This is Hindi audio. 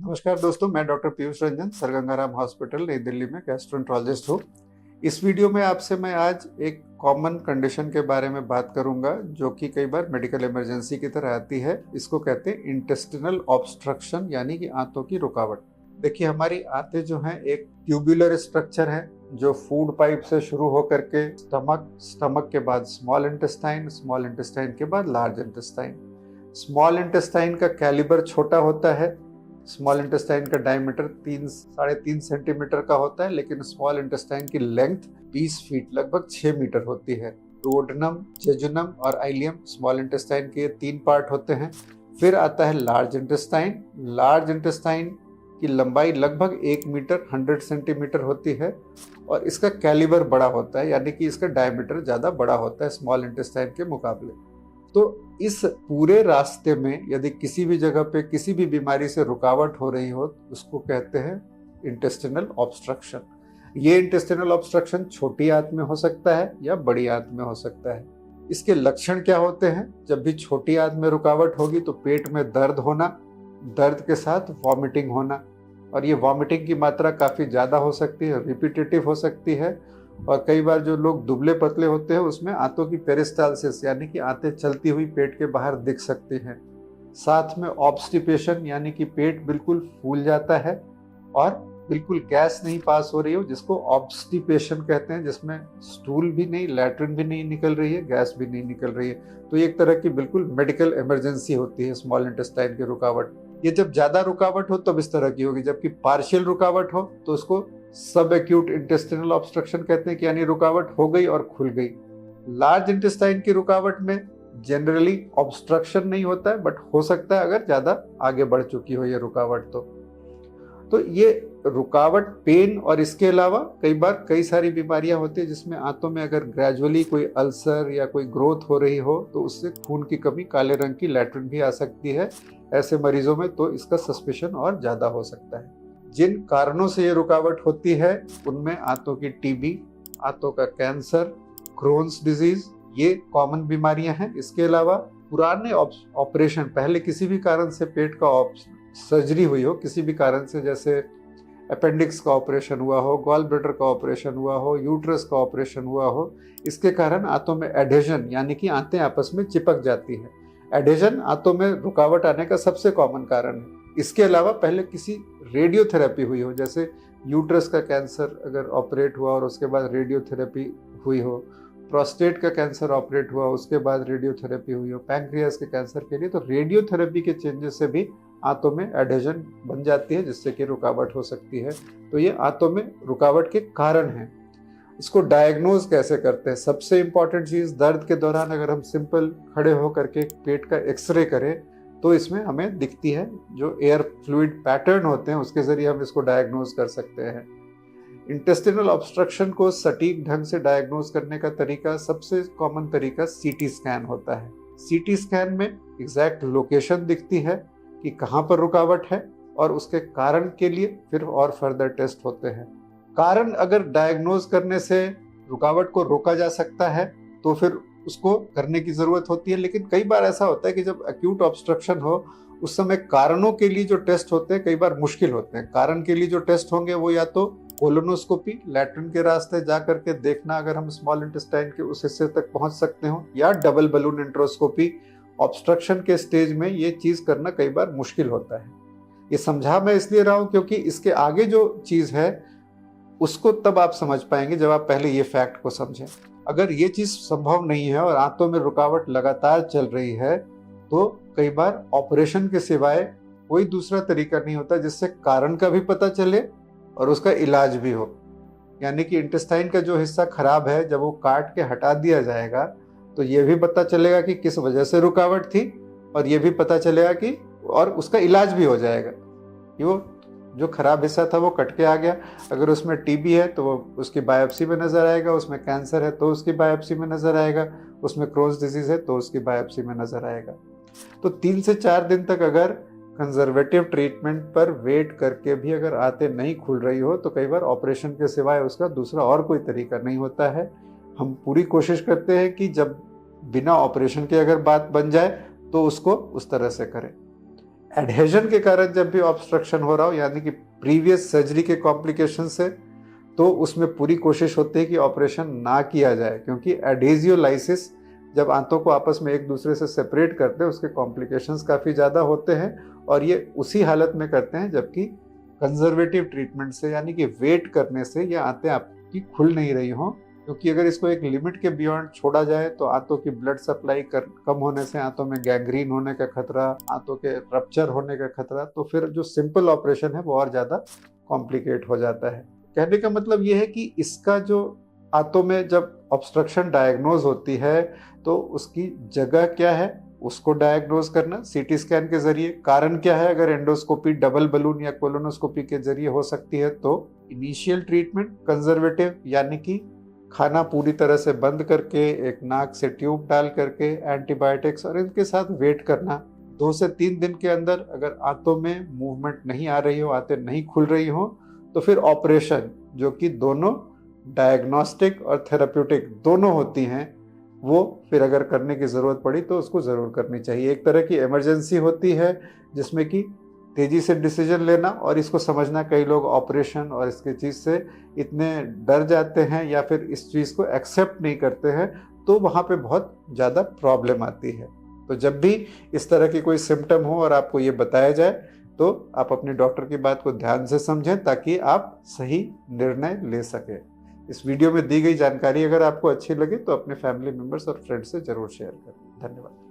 नमस्कार दोस्तों, मैं doctor Piyush Ranjan, sir Gangaram hospital नई दिल्ली में गैस्ट्रोएंटरोलॉजिस्ट हूँ। इस वीडियो में आपसे मैं आज एक कॉमन कंडीशन के बारे में बात करूंगा जो कि कई बार मेडिकल इमरजेंसी की तरह आती है। इसको कहते हैं इंटेस्टिनल ऑब्स्ट्रक्शन, यानी कि आंतों की रुकावट। देखिए, हमारी आंतें जो हैं एक ट्यूबुलर स्ट्रक्चर है जो फूड पाइप से शुरू होकर के स्टमक के बाद स्मॉल इंटेस्टाइन के बाद लार्ज इंटेस्टाइन। स्मॉल इंटेस्टाइन का कैलिबर छोटा होता है। स्मॉल इंटेस्टाइन का डायमीटर 3-3.5 सेंटीमीटर का होता है, लेकिन स्मॉल इंटेस्टाइन की लेंथ 20 फीट लगभग 6 मीटर होती है। डुओडेनम, जेजुनम और आइलियम स्मॉल इंटेस्टाइन के 3 पार्ट होते हैं। फिर आता है लार्ज इंटेस्टाइन। लार्ज इंटेस्टाइन की लंबाई लगभग 1 मीटर 100 सेंटीमीटर होती है और इसका कैलिबर बड़ा होता है, यानी कि इसका डायमीटर ज़्यादा बड़ा होता है स्मॉल इंटेस्टाइन के मुकाबले। तो इस पूरे रास्ते में यदि किसी भी जगह पे किसी भी बीमारी से रुकावट हो रही हो, उसको कहते हैं इंटेस्टिनल ऑब्स्ट्रक्शन। ये इंटेस्टिनल ऑब्स्ट्रक्शन छोटी आंत में हो सकता है या बड़ी आंत में हो सकता है। इसके लक्षण क्या होते हैं? जब भी छोटी आंत में रुकावट होगी तो पेट में दर्द होना, दर्द के साथ वॉमिटिंग होना, और ये वॉमिटिंग की मात्रा काफ़ी ज़्यादा हो सकती है, रिपीटेटिव हो सकती है। और कई बार जो लोग दुबले पतले होते हैं उसमें आंतों की पेरिस्टाल्सिस, यानी कि आंतें चलती हुई पेट के बाहर दिख सकती हैं। साथ में ऑब्स्टिपेशन, यानी कि पेट बिल्कुल फूल जाता है और बिल्कुल गैस नहीं पास हो रही हो, जिसको ऑब्स्टिपेशन कहते हैं, जिसमें स्टूल भी नहीं, लैट्रिन भी नहीं निकल रही है, गैस भी नहीं निकल रही है। तो ये एक तरह की बिल्कुल मेडिकल इमरजेंसी होती है स्मॉल इंटेस्टाइन की रुकावट। ये जब ज़्यादा रुकावट हो तब इस तरह की होगी, जबकि पार्शियल रुकावट हो तो उसको सब एक्यूट इंटेस्टिनल ऑब्स्ट्रक्शन कहते हैं, कि यानी रुकावट हो गई और खुल गई। लार्ज इंटेस्टाइन की रुकावट में जनरली ऑब्स्ट्रक्शन नहीं होता है, बट हो सकता है अगर ज़्यादा आगे बढ़ चुकी हो ये रुकावट तो ये रुकावट, पेन और इसके अलावा कई बार कई सारी बीमारियां होती है जिसमें आंतों में अगर ग्रेजुअली कोई अल्सर या कोई ग्रोथ हो रही हो तो उससे खून की कमी, काले रंग की लैट्रिन भी आ सकती है। ऐसे मरीजों में तो इसका सस्पेशन और ज़्यादा हो सकता है। जिन कारणों से ये रुकावट होती है उनमें आंतों की टीबी, आंतों का कैंसर, क्रोन्स डिजीज, ये कॉमन बीमारियां हैं। इसके अलावा पुराने ऑपरेशन, पहले किसी भी कारण से पेट का सर्जरी हुई हो, किसी भी कारण से, जैसे अपेंडिक्स का ऑपरेशन हुआ हो, गॉल ब्लैडर का ऑपरेशन हुआ हो, यूट्रस का ऑपरेशन हुआ हो, इसके कारण आंतों में एडेशन, यानी कि आंतें आपस में चिपक जाती हैं। एडेशन आंतों में रुकावट आने का सबसे कॉमन कारण है। इसके अलावा पहले किसी रेडियोथेरेपी हुई हो, जैसे यूट्रस का कैंसर अगर ऑपरेट हुआ और उसके बाद रेडियोथेरेपी हुई हो, प्रोस्टेट का कैंसर ऑपरेट हुआ उसके बाद रेडियोथेरेपी हुई हो, पैंक्रियास के कैंसर के लिए, तो रेडियोथेरेपी के चेंजेस से भी आंतों में एडेशन बन जाती है, जिससे कि रुकावट हो सकती है। तो ये आंतों में रुकावट के कारण हैं। इसको डायग्नोज कैसे करते हैं? सबसे इंपॉर्टेंट चीज़, दर्द के दौरान अगर हम सिंपल खड़े होकर के पेट का एक्सरे करें तो इसमें हमें दिखती है, जो एयर फ्लूइड पैटर्न होते हैं उसके जरिए हम इसको डायग्नोज कर सकते हैं। इंटेस्टिनल ऑब्स्ट्रक्शन को सटीक ढंग से डायग्नोज करने का तरीका, सबसे कॉमन तरीका सीटी स्कैन होता है। सीटी स्कैन में एग्जैक्ट लोकेशन दिखती है कि कहाँ पर रुकावट है और उसके कारण के लिए फिर और फर्दर टेस्ट होते हैं। कारण अगर डायग्नोज करने से रुकावट को रोका जा सकता है तो फिर उसको करने की जरूरत होती है, लेकिन कई बार ऐसा होता है कि जब एक्यूट ऑब्स्ट्रक्शन हो उस समय कारणों के लिए जो टेस्ट होते हैं कई बार मुश्किल होते हैं। कारण के लिए जो टेस्ट होंगे वो या तो कोलोनोस्कोपी, लैट्रिन के रास्ते जा करके देखना अगर हम स्मॉल इंटेस्टाइन के उस हिस्से तक पहुंच सकते हो, या डबल बलून एंट्रोस्कोपी। ऑब्स्ट्रक्शन के स्टेज में ये चीज करना कई बार मुश्किल होता है। ये समझा मैं इसलिए रहा हूं क्योंकि इसके आगे जो चीज है उसको तब आप समझ पाएंगे जब आप पहले ये फैक्ट को समझें। अगर ये चीज संभव नहीं है और आंतों में रुकावट लगातार चल रही है तो कई बार ऑपरेशन के सिवाय कोई दूसरा तरीका नहीं होता जिससे कारण का भी पता चले और उसका इलाज भी हो। यानी कि इंटेस्टाइन का जो हिस्सा खराब है, जब वो काट के हटा दिया जाएगा तो ये भी पता चलेगा कि किस वजह से रुकावट थी, और ये भी पता चलेगा कि, और उसका इलाज भी हो जाएगा कि वो जो खराब हिस्सा था वो कट के आ गया। अगर उसमें टीबी है तो वो उसकी बायोप्सी में नजर आएगा, उसमें कैंसर है तो उसकी बायोप्सी में नजर आएगा, उसमें क्रोन्स डिजीज है तो उसकी बायोप्सी में नजर आएगा। तो 3 से 4 दिन तक अगर कंजर्वेटिव ट्रीटमेंट पर वेट करके भी अगर आंतें नहीं खुल रही हो तो कई बार ऑपरेशन के सिवाय उसका दूसरा और कोई तरीका नहीं होता है। हम पूरी कोशिश करते हैं कि जब बिना ऑपरेशन के अगर बात बन जाए तो उसको उस तरह से करें। एडहेजन के कारण जब भी ऑब्स्ट्रक्शन हो रहा हो, यानी कि प्रीवियस सर्जरी के कॉम्प्लिकेशन से, तो उसमें पूरी कोशिश होती है कि ऑपरेशन ना किया जाए, क्योंकि एडहेजियोलाइसिस जब आंतों को आपस में एक दूसरे से सेपरेट करते हैं उसके कॉम्प्लिकेशंस काफ़ी ज़्यादा होते हैं, और ये उसी हालत में करते हैं जबकि कंजर्वेटिव ट्रीटमेंट से, यानी कि वेट करने से ये आंतें आपकी खुल नहीं रही हों। क्योंकि अगर इसको एक लिमिट के बियॉन्ड छोड़ा जाए तो आंतों की ब्लड सप्लाई कम होने से आंतों में गैंग्रीन होने का खतरा, आंतों के रप्चर होने का खतरा, तो फिर जो सिंपल ऑपरेशन है वो और ज़्यादा कॉम्प्लिकेट हो जाता है। कहने का मतलब ये है कि इसका जो आंतों में जब ऑब्स्ट्रक्शन डायग्नोज होती है तो उसकी जगह क्या है उसको डायग्नोज करना सीटी स्कैन के जरिए, कारण क्या है, अगर एंडोस्कोपी डबल बलून या कोलोनोस्कोपी के जरिए हो सकती है तो इनिशियल ट्रीटमेंट कंजर्वेटिव, यानी कि खाना पूरी तरह से बंद करके एक नाक से ट्यूब डाल करके एंटीबायोटिक्स और इनके साथ वेट करना। 2 से 3 दिन के अंदर अगर आंतों में मूवमेंट नहीं आ रही हो, आंतें नहीं खुल रही हो, तो फिर ऑपरेशन, जो कि दोनों डायग्नोस्टिक और थेराप्यूटिक दोनों होती हैं, वो फिर अगर करने की ज़रूरत पड़ी तो उसको ज़रूर करनी चाहिए। एक तरह की इमरजेंसी होती है जिसमें कि तेज़ी से डिसीजन लेना, और इसको समझना, कई लोग ऑपरेशन और इसकी चीज़ से इतने डर जाते हैं या फिर इस चीज़ को एक्सेप्ट नहीं करते हैं, तो वहाँ पे बहुत ज़्यादा प्रॉब्लम आती है। तो जब भी इस तरह की कोई सिम्टम हो और आपको ये बताया जाए तो आप अपने डॉक्टर की बात को ध्यान से समझें ताकि आप सही निर्णय ले सकें। इस वीडियो में दी गई जानकारी अगर आपको अच्छी लगे तो अपने फैमिली मेम्बर्स और फ्रेंड्स से जरूर शेयर करें। धन्यवाद।